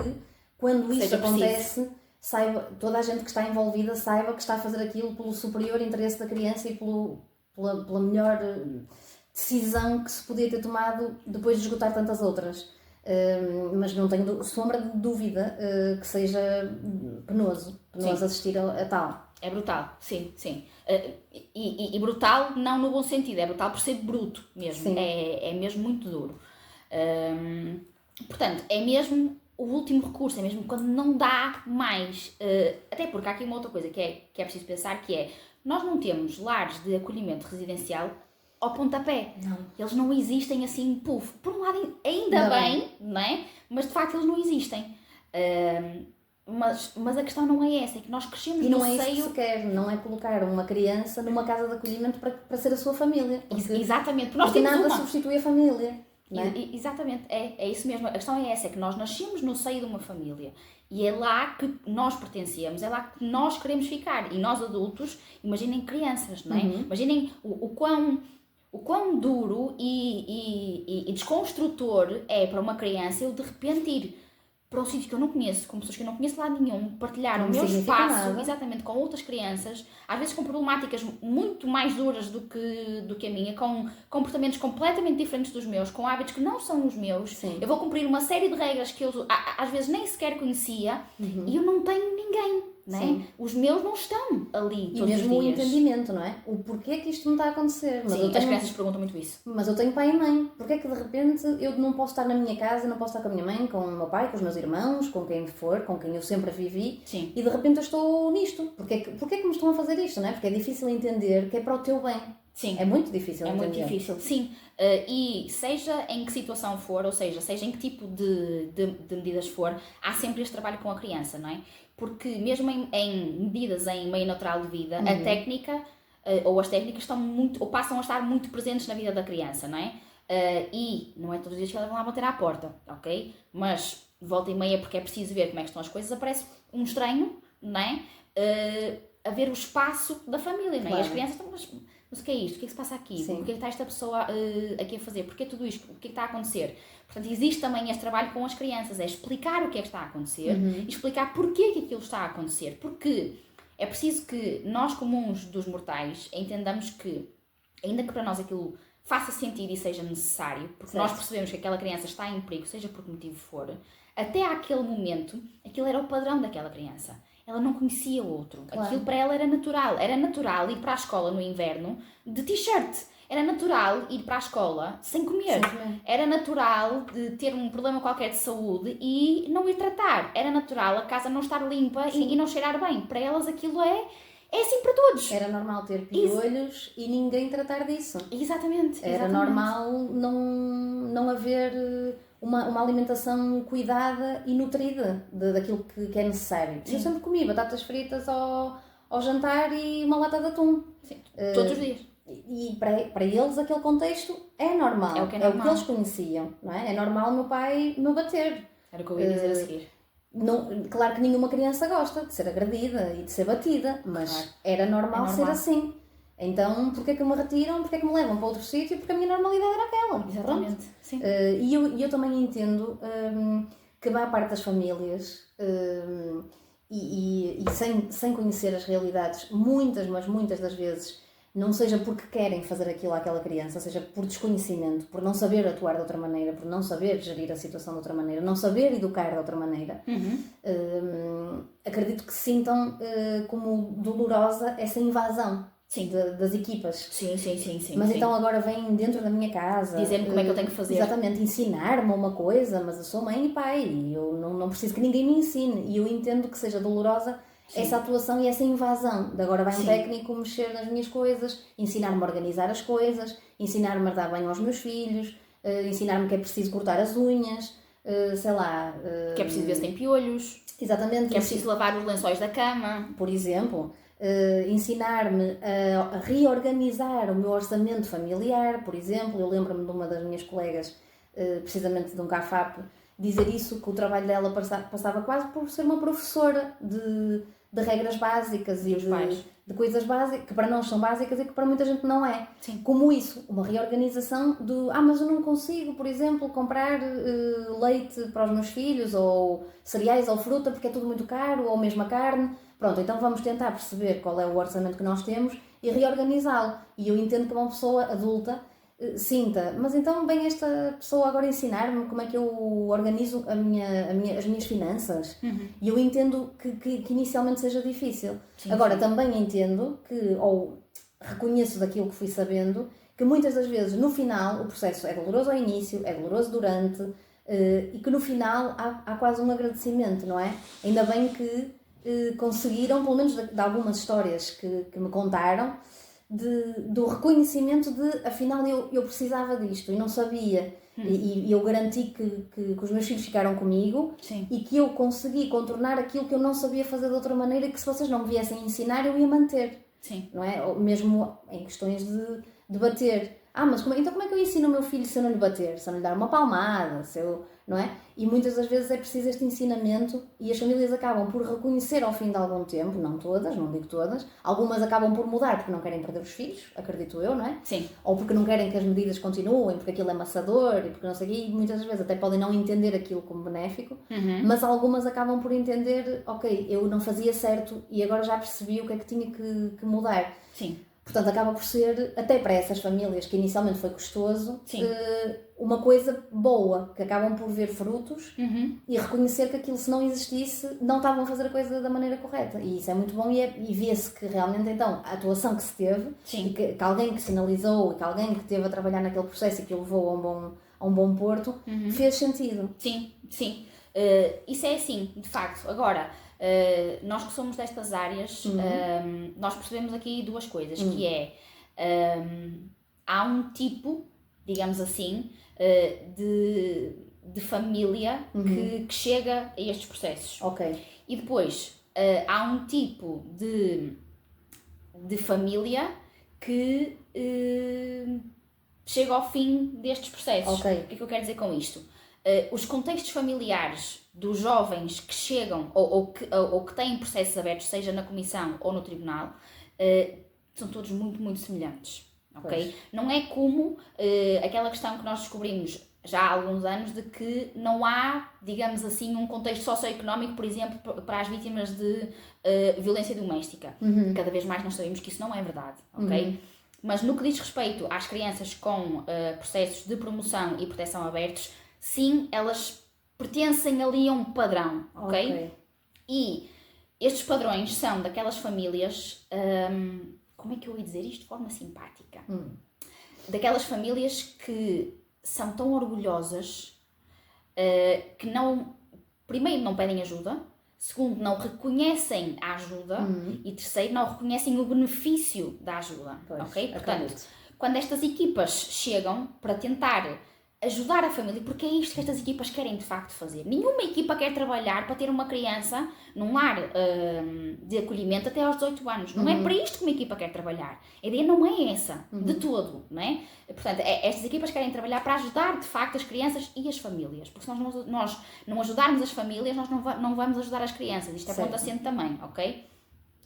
quando isto acontece, saiba, toda a gente que está envolvida saiba que está a fazer aquilo pelo superior interesse da criança e pela melhor decisão que se podia ter tomado depois de esgotar tantas outras. Mas não tenho sombra de dúvida que seja penoso assistir a tal. É brutal, sim. E brutal não no bom sentido, é brutal por ser bruto mesmo, é mesmo muito duro. Portanto, é mesmo o último recurso, é mesmo quando não dá mais. Até porque há aqui uma outra coisa que é preciso pensar, que é, nós não temos lares de acolhimento residencial ao pontapé. Não. Eles não existem assim, puf. Por um lado, ainda bem, não é? Mas de facto eles não existem. Mas a questão não é essa, é que nós crescemos E não no é isso seio... que se quer, não é colocar uma criança numa casa de acolhimento para ser a sua família. Exatamente, porque nós Porque temos nada uma. substitui a família. Não é? Exatamente, é isso mesmo. A questão é essa, é que nós nascemos no seio de uma família e é lá que nós pertencemos, é lá que nós queremos ficar. E nós adultos, imaginem crianças, não é? Imaginem o quão duro e desconstrutor é para uma criança eu de repente ir para um sítio que eu não conheço, com pessoas que eu não conheço lá nenhum, partilhar o meu espaço, exatamente, com outras crianças, às vezes com problemáticas muito mais duras do que a minha, com comportamentos completamente diferentes dos meus, com hábitos que não são os meus. Sim. Eu vou cumprir uma série de regras que eu às vezes nem sequer conhecia e eu não tenho ninguém. Não é? Os meus não estão ali todos os dias. E mesmo o entendimento, não é? O porquê que isto me está a acontecer. Mas as crianças perguntam muito isso. Mas eu tenho pai e mãe. Porquê que de repente eu não posso estar na minha casa, não posso estar com a minha mãe, com o meu pai, com os meus irmãos, com quem for, com quem eu sempre vivi, Sim. E de repente eu estou nisto? Porquê que me estão a fazer isto, não é? Porque é difícil entender que é para o teu bem. Sim. É muito difícil entender. É muito difícil, sim. E seja em que situação for, ou seja em que tipo de medidas for, há sempre este trabalho com a criança, não é? Porque mesmo em medidas em meio natural de vida, a técnica ou as técnicas estão muito, ou passam a estar muito presentes na vida da criança, não é? E não é todos os dias que elas vão lá bater à porta, ok? Mas volta e meia, porque é preciso ver como é que estão as coisas, aparece um estranho, não é? A ver o espaço da família, não é? Claro. E as crianças estão, mas o que é isto? O que é que se passa aqui? Sim. O que é que está esta pessoa aqui a fazer? Porquê tudo isto? O que é que está a acontecer? Portanto, existe também este trabalho com as crianças, é explicar o que é que está a acontecer e explicar porquê que aquilo está a acontecer. Porque é preciso que nós, comuns dos mortais, entendamos que, ainda que para nós aquilo faça sentido e seja necessário, porque nós percebemos que aquela criança está em perigo, seja por que motivo for, até àquele momento, aquilo era o padrão daquela criança. Ela não conhecia o outro. Claro. Aquilo para ela era natural. Era natural ir para a escola no inverno de t-shirt. Era natural ir para a escola sem comer. Era natural de ter um problema qualquer de saúde e não ir tratar. Era natural a casa não estar limpa e não cheirar bem. Para elas aquilo é assim para todos. Era normal ter piolhos e ninguém tratar disso. Exatamente. Era normal não haver uma alimentação cuidada e nutrida daquilo que é necessário. Sim. Eu sempre comi batatas fritas ao jantar e uma lata de atum. Sim. Todos os dias. E para eles aquele contexto é normal. É o que é normal. O que eles conheciam. Não é? É normal o meu pai me bater. Era o que eu ia dizer a seguir. Não, claro que nenhuma criança gosta de ser agredida e de ser batida, mas era normal ser assim. Então, porquê que me retiram? Porquê que me levam para outro sítio? Porque a minha normalidade era aquela. Exatamente. Sim. E eu também entendo que a maior parte das famílias, e sem conhecer as realidades, muitas das vezes, não seja porque querem fazer aquilo àquela criança, seja por desconhecimento, por não saber atuar de outra maneira, por não saber gerir a situação de outra maneira, não saber educar de outra maneira, acredito que sintam como dolorosa essa invasão. Sim. Das equipas. Sim. Mas então agora vem dentro da minha casa dizer-me como é que eu tenho que fazer. Exatamente, ensinar-me uma coisa, mas eu sou mãe e pai e eu não preciso que ninguém me ensine. E eu entendo que seja dolorosa essa atuação e essa invasão. De agora vai um técnico mexer nas minhas coisas, ensinar-me a organizar as coisas, ensinar-me a dar banho aos meus filhos, ensinar-me que é preciso cortar as unhas, sei lá... que é preciso ver se tem piolhos. Exatamente. Que é preciso lavar os lençóis da cama. Por exemplo... ensinar-me a reorganizar o meu orçamento familiar, por exemplo. Eu lembro-me de uma das minhas colegas, precisamente de um CAFAP, dizer isso, que o trabalho dela passava quase por ser uma professora de regras básicas e de coisas básicas, que para nós são básicas e que para muita gente não é. Sim. Como isso, uma reorganização mas eu não consigo, por exemplo, comprar leite para os meus filhos, ou cereais ou fruta, porque é tudo muito caro, ou mesmo a carne. Pronto, então vamos tentar perceber qual é o orçamento que nós temos e reorganizá-lo. E eu entendo que uma pessoa adulta sinta, mas então vem esta pessoa agora ensinar-me como é que eu organizo as minhas finanças. E eu entendo que inicialmente seja difícil. Sim, agora, também entendo ou reconheço daquilo que fui sabendo, que muitas das vezes no final o processo é doloroso ao início, é doloroso durante, e que no final há quase um agradecimento, não é? Ainda bem que conseguiram, pelo menos de algumas histórias que me contaram, do reconhecimento de, afinal, eu precisava disto e não sabia. E eu garanti que os meus filhos ficaram comigo. Sim. E que eu consegui contornar aquilo que eu não sabia fazer de outra maneira e que se vocês não me viessem ensinar eu ia manter. Sim. Não é? Ou mesmo em questões de bater. Mas então como é que eu ensino o meu filho se eu não lhe bater? Se eu não lhe dar uma palmada? Se eu, não é? E muitas das vezes é preciso este ensinamento e as famílias acabam por reconhecer ao fim de algum tempo, não todas, não digo todas, algumas acabam por mudar porque não querem perder os filhos, acredito eu, não é? Sim. Ou porque não querem que as medidas continuem, porque aquilo é maçador e porque não sei o quê, e muitas vezes até podem não entender aquilo como benéfico, mas algumas acabam por entender, ok, eu não fazia certo e agora já percebi o que é que tinha que mudar. Sim. Portanto, acaba por ser, até para essas famílias que inicialmente foi custoso, uma coisa boa, que acabam por ver frutos e reconhecer que aquilo, se não existisse, não estavam a fazer a coisa da maneira correta. E isso é muito bom e vê-se que realmente, então, a atuação que se teve, e que alguém que sinalizou, e que alguém que esteve a trabalhar naquele processo e que o levou a um bom porto, fez sentido. Sim, sim. Isso é assim, de facto. Agora, nós que somos destas áreas, nós percebemos aqui duas coisas, que é, há um tipo, digamos assim, de família que chega a estes processos. Ok. E depois, há um tipo de família que chega ao fim destes processos. Ok. O que é que eu quero dizer com isto? Os contextos familiares dos jovens que chegam ou que têm processos abertos, seja na comissão ou no tribunal, são todos muito, muito semelhantes. Okay? Não é como aquela questão que nós descobrimos já há alguns anos de que não há, digamos assim, um contexto socioeconómico, por exemplo, para as vítimas de violência doméstica. Cada vez mais nós sabemos que isso não é verdade. Okay? Mas no que diz respeito às crianças com processos de promoção e proteção abertos, sim, elas pertencem ali a um padrão, ok? E estes padrões são daquelas famílias, como é que eu ia dizer isto de forma simpática? Daquelas famílias que são tão orgulhosas que não, primeiro, não pedem ajuda, segundo, não reconhecem a ajuda e terceiro, não reconhecem o benefício da ajuda, ok? Portanto, quando estas equipas chegam para tentar ajudar a família, porque é isto que estas equipas querem de facto fazer. Nenhuma equipa quer trabalhar para ter uma criança num lar de acolhimento até aos 18 anos. Não é para isto que uma equipa quer trabalhar. A ideia não é essa, de todo, não é? Portanto, estas equipas querem trabalhar para ajudar de facto as crianças e as famílias. Porque se nós não ajudarmos as famílias, nós não vamos ajudar as crianças. Isto é ponto assente também, ok?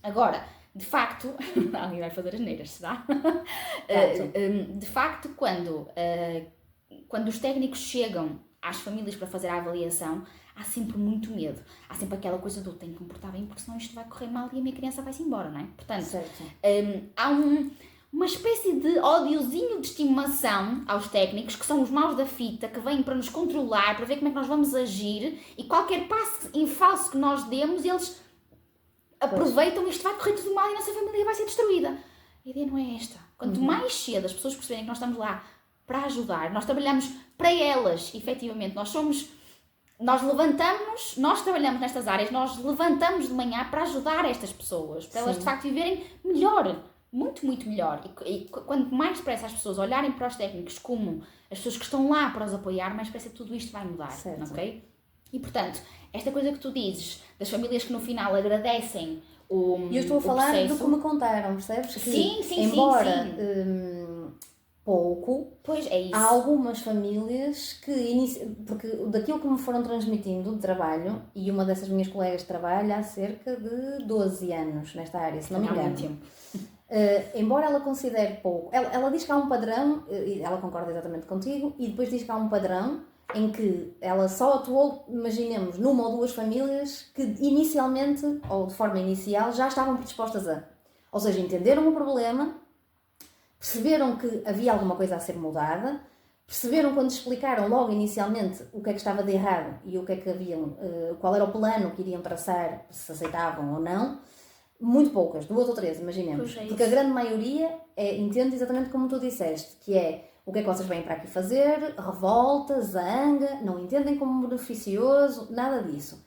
Agora, de facto, alguém vai fazer as neiras, será? De facto, quando os técnicos chegam às famílias para fazer a avaliação, há sempre muito medo. Há sempre aquela coisa do tenho que me portar bem porque senão isto vai correr mal e a minha criança vai-se embora, não é? Portanto, há uma espécie de ódiozinho de estimação aos técnicos, que são os maus da fita, que vêm para nos controlar, para ver como é que nós vamos agir, e qualquer passo em falso que nós demos, eles aproveitam, isto vai correr tudo mal e a nossa família vai ser destruída. A ideia não é esta. Quanto mais cedo as pessoas perceberem que nós estamos lá para ajudar, nós trabalhamos para elas, efetivamente, nós levantamos-nos, nós trabalhamos nestas áreas, nós levantamos de manhã para ajudar estas pessoas, para elas de facto viverem melhor, muito, muito melhor. E quanto mais depressa as pessoas olharem para os técnicos como as pessoas que estão lá para os apoiar, mais depressa tudo isto vai mudar, ok? E portanto, esta coisa que tu dizes, das famílias que no final agradecem E eu estou a falar do que me contaram, percebes? Sim. Embora pouco, pois é isso. Há algumas famílias que porque daquilo que me foram transmitindo de trabalho, e uma dessas minhas colegas trabalha há cerca de 12 anos nesta área, se não me engano. Embora ela considere pouco, ela diz que há um padrão, ela concorda exatamente contigo, e depois diz que há um padrão em que ela só atuou, imaginemos, numa ou duas famílias que inicialmente, ou de forma inicial, já estavam predispostas a. Ou seja, entenderam o problema, perceberam que havia alguma coisa a ser mudada, perceberam quando explicaram logo inicialmente o que é que estava de errado e o que é que haviam, qual era o plano que iriam traçar, se aceitavam ou não. Muito poucas, 2 ou 3, imaginemos. Porque a grande maioria entende exatamente como tu disseste, que é o que é que vocês vêm para aqui fazer, revolta, zanga, não entendem como beneficioso, nada disso.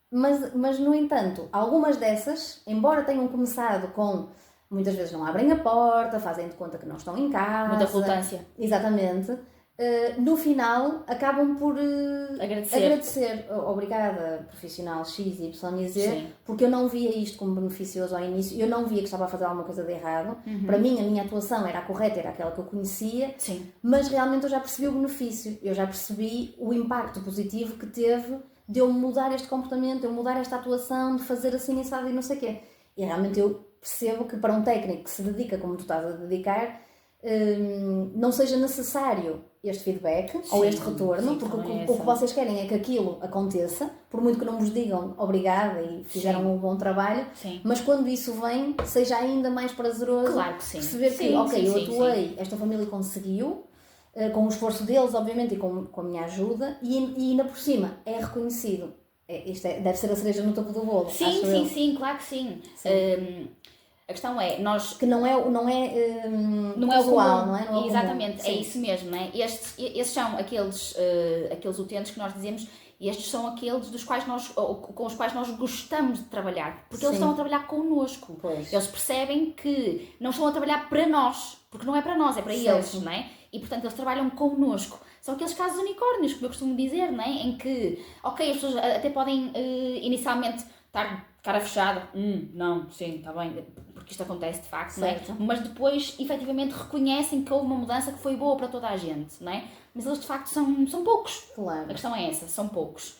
Mas no entanto, algumas dessas, embora tenham começado com muitas vezes não abrem a porta, fazem de conta que não estão em casa. Muita relutância. Exatamente. No final, acabam por agradecer. Obrigada, profissional X, Y e Z, Sim. porque eu não via isto como beneficioso ao início, eu não via que estava a fazer alguma coisa de errado. Para mim, a minha atuação era a correta, era aquela que eu conhecia, Sim. mas realmente eu já percebi o benefício, eu já percebi o impacto positivo que teve de eu mudar este comportamento, de eu mudar esta atuação, de fazer assim, assado e não sei o quê. E realmente eu percebo que para um técnico que se dedica como tu estás a dedicar, não seja necessário este feedback ou este retorno, porque o que vocês querem é que aquilo aconteça, por muito que não vos digam obrigada e fizeram um bom trabalho, mas quando isso vem, seja ainda mais prazeroso perceber que, eu atuei, esta família conseguiu, com o esforço deles, obviamente, e com a minha ajuda, e ainda por cima é reconhecido. Deve ser a cereja no topo do bolo. Sim, claro que sim. A questão é, nós... Que não é usual, não é? Não é exatamente, é isso mesmo, não é? Esses são aqueles utentes que nós dizemos, e estes são aqueles com os quais nós gostamos de trabalhar, porque eles estão a trabalhar connosco. Pois. Eles percebem que não estão a trabalhar para nós, porque não é para nós, é para eles, não é? E portanto eles trabalham connosco. São aqueles casos unicórnios, como eu costumo dizer, não é? Em que, as pessoas até podem inicialmente estar de cara fechada, não, sim, está bem, porque isto acontece de facto, não é? Mas depois efetivamente reconhecem que houve uma mudança que foi boa para toda a gente, não é? Mas eles de facto são poucos. Claro. A questão é essa, são poucos,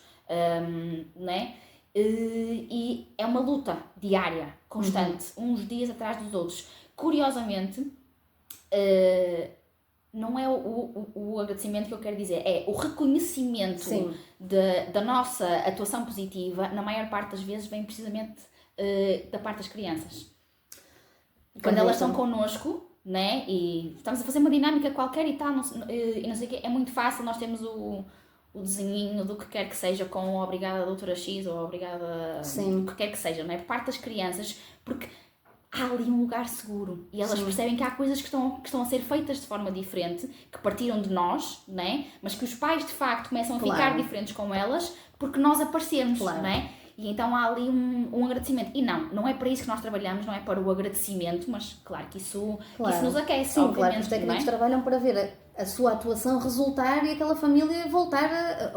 não é? E é uma luta diária, constante, uns dias atrás dos outros. Curiosamente, não é o agradecimento que eu quero dizer, é o reconhecimento da nossa atuação positiva, na maior parte das vezes vem precisamente da parte das crianças. Quando elas estão connosco, né, e estamos a fazer uma dinâmica qualquer e tal, e não sei o quê, é muito fácil, nós temos o desenhinho do que quer que seja com obrigada doutora X ou obrigada o que quer que seja, não é? Por parte das crianças, porque há ali um lugar seguro e elas percebem que há coisas que estão a ser feitas de forma diferente, que partiram de nós, né? Mas que os pais de facto começam a ficar diferentes com elas porque nós aparecemos, né? E então há ali um agradecimento. E não é para isso que nós trabalhamos, não é para o agradecimento, mas claro que isso nos aquece. Sim, claro que os técnicos trabalham para ver a sua atuação resultar e aquela família voltar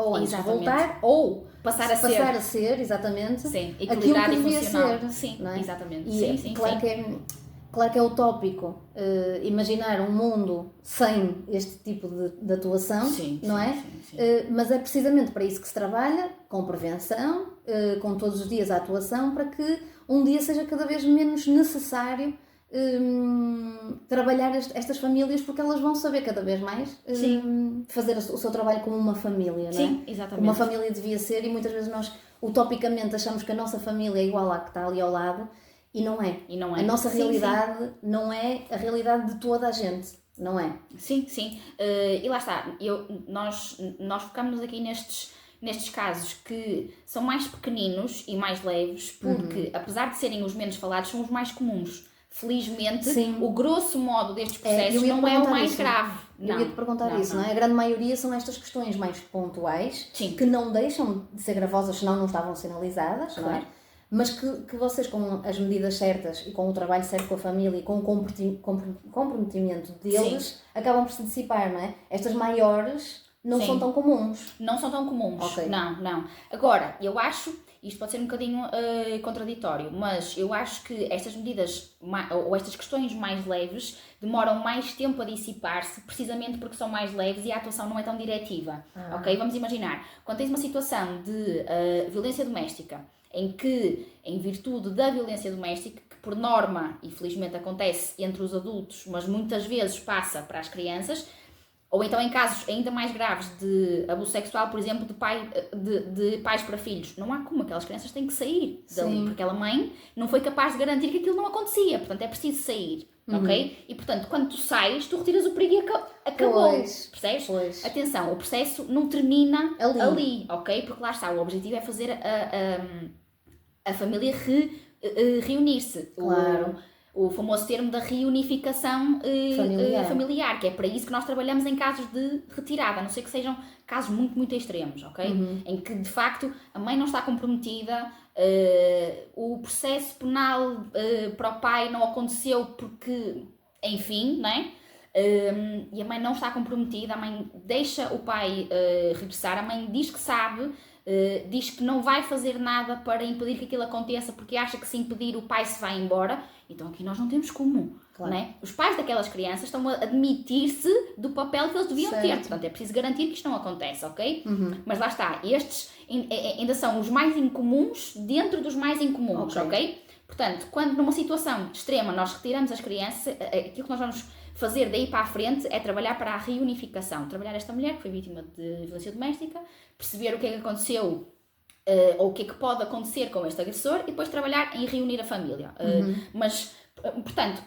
ou passar a ser, exatamente, aquilo que devia ser. Sim, não é? exatamente. E claro que é utópico imaginar um mundo sem este tipo de atuação, não é? Sim. Mas é precisamente para isso que se trabalha, com prevenção, com todos os dias a atuação, para que um dia seja cada vez menos necessário trabalhar estas famílias, porque elas vão saber cada vez mais fazer o seu trabalho como uma família, não é? Sim, exatamente. Uma família devia ser, e muitas vezes nós utopicamente achamos que a nossa família é igual à que está ali ao lado, e não é. A nossa realidade não é a realidade de toda a gente, não é? Sim. E lá está, nós focamos-nos aqui nestes casos que são mais pequeninos e mais leves, porque apesar de serem os menos falados, são os mais comuns. Felizmente, o grosso modo destes processos não é o mais grave. Eu ia-te perguntar isso, não é? A grande maioria são estas questões mais pontuais, que não deixam de ser gravosas, senão não estavam sinalizadas, não é? Mas que vocês, com as medidas certas e com o trabalho certo com a família e com o comprometimento deles, acabam por se dissipar, não é? Estas maiores não são tão comuns. Não são tão comuns, não. Agora, eu acho, isto pode ser um bocadinho contraditório, mas eu acho que estas medidas, ou estas questões mais leves, demoram mais tempo a dissipar-se, precisamente porque são mais leves e a atuação não é tão diretiva. Ok? Vamos imaginar, quando tens uma situação de violência doméstica, em que, em virtude da violência doméstica, que por norma, e felizmente acontece entre os adultos, mas muitas vezes passa para as crianças, ou então em casos ainda mais graves de abuso sexual, por exemplo, de pais para filhos, não há como, aquelas crianças têm que sair dali, porque aquela mãe não foi capaz de garantir que aquilo não acontecia, portanto é preciso sair, ok? E portanto, quando tu sais, tu retiras o perigo e acabou, percebes? Atenção, o processo não termina ali, ok? Porque lá está, o objetivo é fazer a família reunir-se. Claro. O famoso termo da reunificação familiar, que é para isso que nós trabalhamos em casos de retirada, a não ser que sejam casos muito, muito extremos, ok? Em que, de facto, a mãe não está comprometida, o processo penal para o pai não aconteceu porque, enfim, não é? E a mãe não está comprometida, a mãe deixa o pai regressar, a mãe diz que sabe, diz que não vai fazer nada para impedir que aquilo aconteça porque acha que se impedir o pai se vai embora. Então aqui nós não temos como, claro. Não é? Os pais daquelas crianças estão a admitir-se do papel que eles deviam ter, portanto é preciso garantir que isto não acontece, ok? Mas lá está, estes ainda são os mais incomuns dentro dos mais incomuns, ok? Portanto, quando numa situação extrema nós retiramos as crianças, aquilo que nós vamos fazer daí para a frente é trabalhar para a reunificação, trabalhar esta mulher que foi vítima de violência doméstica, perceber o que é que aconteceu ou o que é que pode acontecer com este agressor e depois trabalhar em reunir a família. Mas, portanto,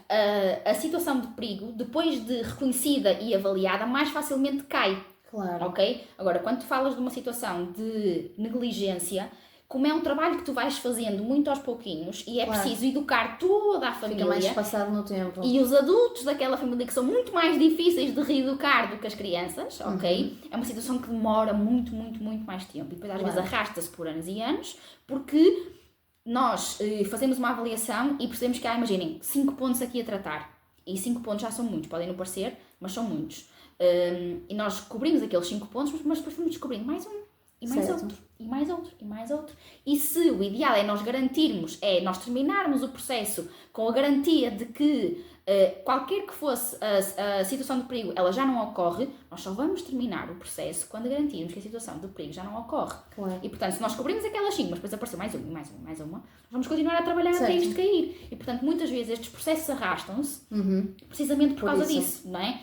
a situação de perigo, depois de reconhecida e avaliada, mais facilmente cai. Claro. Ok? Agora, quando tu falas de uma situação de negligência, como é um trabalho que tu vais fazendo muito aos pouquinhos e é preciso educar toda a família. Fica mais espaçado no tempo. E os adultos daquela família que são muito mais difíceis de reeducar do que as crianças, ok? É uma situação que demora muito, muito, muito mais tempo. E depois às vezes arrasta-se por anos e anos, porque nós fazemos uma avaliação e percebemos que há, imaginem, 5 pontos aqui a tratar. E 5 pontos já são muitos, podem não parecer, mas são muitos. E nós cobrimos aqueles 5 pontos, mas depois vamos descobrindo mais um. E mais outro, e mais outro, e mais outro. E se o ideal é nós garantirmos, nós terminarmos o processo com a garantia de que qualquer que fosse a situação de perigo, ela já não ocorre, nós só vamos terminar o processo quando garantirmos que a situação de perigo já não ocorre. Claro. E portanto, se nós cobrimos aquelas 5, mas depois apareceu mais uma, mais uma, mais uma, nós vamos continuar a trabalhar até isto cair. E portanto, muitas vezes estes processos arrastam-se precisamente por causa disso, não é?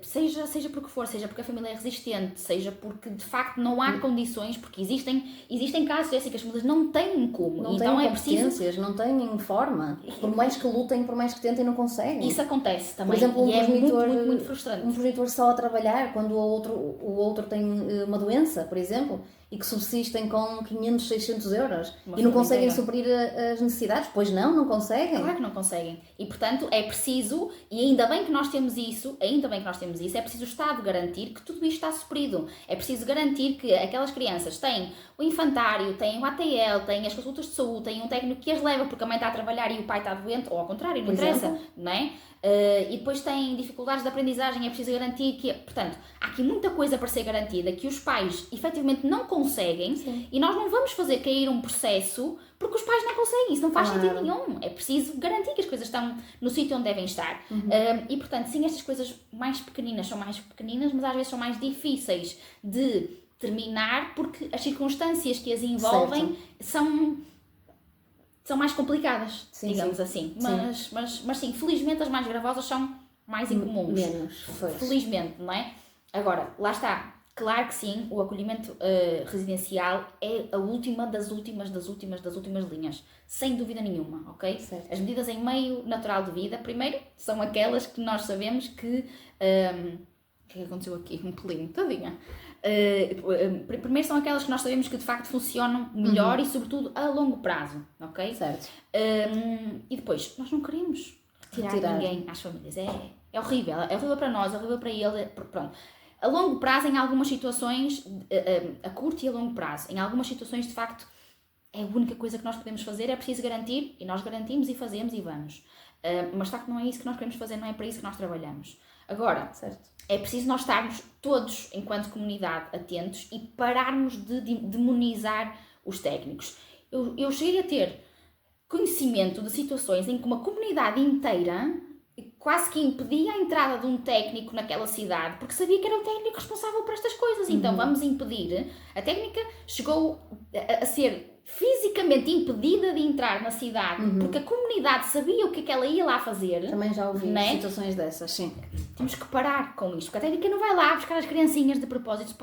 Seja por que for, seja porque a família é resistente, seja porque de facto não há condições, porque existem casos, Jéssica, que as famílias não têm como, não então têm é preciso, não têm forma, por mais que lutem, por mais que tentem, não conseguem. Isso acontece também, por exemplo, e é muito frustrante. Um progenitor só a trabalhar quando o outro tem uma doença, por exemplo, e que subsistem com 500, 600 euros e não conseguem suprir as necessidades, pois não conseguem. Claro que não conseguem. E portanto é preciso, e ainda bem que nós temos isso, é preciso o Estado garantir que tudo isto está suprido. É preciso garantir que aquelas crianças têm o infantário, têm o ATL, têm as consultas de saúde, têm um técnico que as leva porque a mãe está a trabalhar e o pai está doente, ou ao contrário, não interessa, não é? E depois têm dificuldades de aprendizagem, é preciso garantir que... Portanto, há aqui muita coisa para ser garantida que os pais efetivamente não conseguem. E nós não vamos fazer cair um processo porque os pais não conseguem, isso não faz sentido nenhum. É preciso garantir que as coisas estão no sítio onde devem estar. E portanto, sim, estas coisas mais pequeninas são mais pequeninas, mas às vezes são mais difíceis de terminar porque as circunstâncias que as envolvem são mais complicadas, digamos assim. Mas sim, felizmente as mais gravosas são mais incomuns. Menos. Felizmente, não é? Agora, lá está. Claro que sim, o acolhimento residencial é a última das últimas linhas. Sem dúvida nenhuma, ok? Certo. As medidas em meio natural de vida, primeiro, são aquelas que nós sabemos que... o que é que aconteceu aqui? Um pelinho, tadinha. Primeiro são aquelas que nós sabemos que de facto funcionam melhor e sobretudo a longo prazo, ok? Certo. E depois, nós não queremos retirar ninguém às famílias. É horrível. É horrível para nós, é horrível para ele. Pronto. A longo prazo, em algumas situações, a curto e a longo prazo, em algumas situações de facto é a única coisa que nós podemos fazer, é preciso garantir, e nós garantimos e fazemos e vamos. Mas de facto não é isso que nós queremos fazer, não é para isso que nós trabalhamos. Agora, é preciso nós estarmos todos, enquanto comunidade, atentos e pararmos de demonizar os técnicos. Eu cheguei a ter conhecimento de situações em que uma comunidade inteira quase que impedia a entrada de um técnico naquela cidade, porque sabia que era o técnico responsável por estas coisas. Então vamos impedir. A técnica chegou a ser fisicamente impedida de entrar na cidade, porque a comunidade sabia o que é que ela ia lá fazer. Também já ouvi situações dessas, sim. Temos que parar com isto, porque a técnica não vai lá buscar as criancinhas de propósito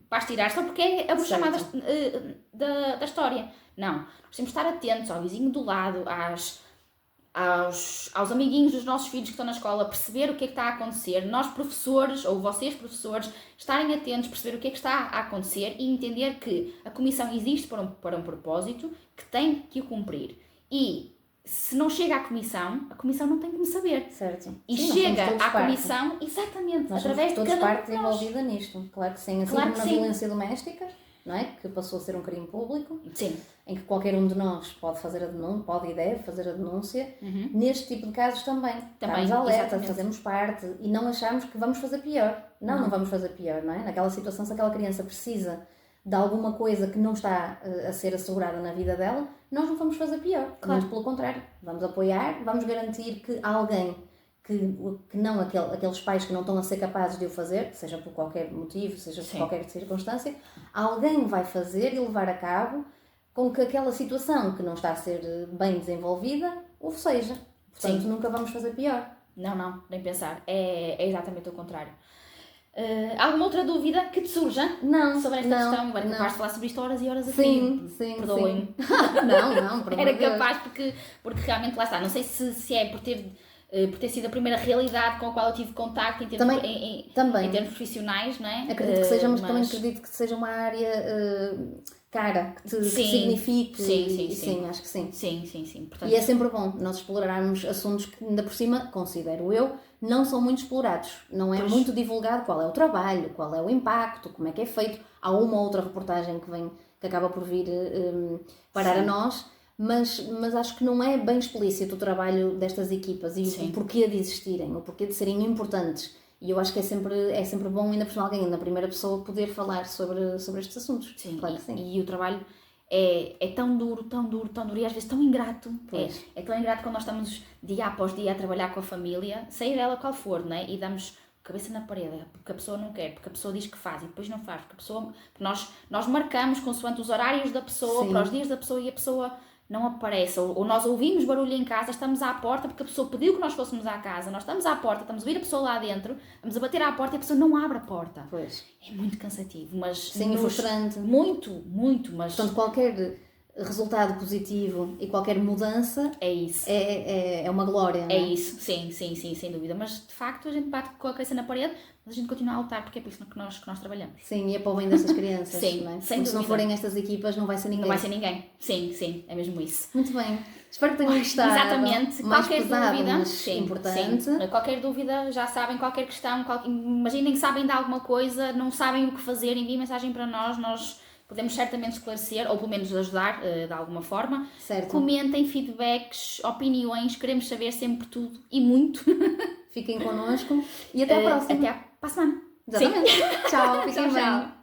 para as tirar, só porque é a chamada da história. Não, nós temos que estar atentos ao vizinho do lado, aos amiguinhos dos nossos filhos que estão na escola, perceber o que é que está a acontecer, nós professores, ou vocês professores, estarem atentos, perceber o que é que está a acontecer e entender que a comissão existe para um propósito, que tem que o cumprir. E se não chega à comissão, a comissão não tem como saber. Certo. E sim, chega à comissão, exatamente, nós através de todos cada parte envolvida nisto. Claro que sim. Assim claro como na violência doméstica, não é? Que passou a ser um crime público. Sim. em que qualquer um de nós pode fazer a denúncia, pode e deve fazer a denúncia, neste tipo de casos também estamos alerta, exatamente. fazemos parte e não achamos que vamos fazer pior. Não vamos fazer pior, não é? Naquela situação, se aquela criança precisa de alguma coisa que não está a ser assegurada na vida dela, nós não vamos fazer pior. Claro. Mas pelo contrário, vamos apoiar, vamos garantir que alguém que não aqueles pais que não estão a ser capazes de o fazer, seja por qualquer motivo, seja por qualquer circunstância, alguém vai fazer e levar a cabo com que aquela situação que não está a ser bem desenvolvida o seja. Portanto, nunca vamos fazer pior. Não, nem pensar. É exatamente o contrário. Alguma outra dúvida que te surja sobre esta questão? Eu era capaz de falar sobre isto horas e horas aqui. Sim. Perdoem-me. Não, por Era amor de Deus. capaz porque realmente lá está. Não sei se é por ter sido a primeira realidade com a qual eu tive contacto em termos, também. Em termos profissionais, não é? Acredito que seja, mas também acredito que seja uma área cara, que signifique. Sim, acho que sim. Sim. Portanto, e é sempre bom nós explorarmos assuntos que, ainda por cima, considero eu, não são muito explorados. Não é muito divulgado qual é o trabalho, qual é o impacto, como é que é feito. Há uma ou outra reportagem que acaba por vir parar a nós. Mas acho que não é bem explícito o trabalho destas equipas e o porquê de existirem, o porquê de serem importantes. E eu acho que é sempre bom, ainda por cima alguém, na primeira pessoa, poder falar sobre estes assuntos. Sim, claro que sim. E o trabalho é tão duro e às vezes tão ingrato. É tão ingrato quando nós estamos dia após dia a trabalhar com a família, seja ela qual for, não é? E damos cabeça na parede, porque a pessoa não quer, porque a pessoa diz que faz e depois não faz, porque nós marcamos consoante os horários da pessoa, para os dias da pessoa e a pessoa não aparece, ou nós ouvimos barulho em casa, estamos à porta porque a pessoa pediu que nós fôssemos à casa, nós estamos à porta, estamos a ouvir a pessoa lá dentro, estamos a bater à porta e a pessoa não abre a porta. Pois. É muito cansativo, mas... Sim, frustrante. Muito, mas... Portanto, qualquer resultado positivo e qualquer mudança é isso. É uma glória, não é? É isso, sim, sem dúvida. Mas, de facto, a gente bate com a cabeça na parede, mas a gente continua a lutar, porque é por isso que nós trabalhamos. Sim, e é para o bem dessas crianças, sim, não é? Sem Porque se não dúvida. forem estas equipas, não vai ser ninguém. Não vai ser ninguém. Sim, é mesmo isso. Muito bem. Espero que tenham gostado. Exatamente. Mais Qualquer pesado, dúvida, mas importante. Qualquer dúvida, já sabem, qualquer questão, imaginem que sabem de alguma coisa, não sabem o que fazer, enviem mensagem para nós podemos certamente esclarecer, ou pelo menos ajudar de alguma forma. Certo. Comentem feedbacks, opiniões, queremos saber sempre tudo e muito. Fiquem connosco e até à próxima. Até para a semana. Exatamente. Tchau, fiquem bem. Tchau.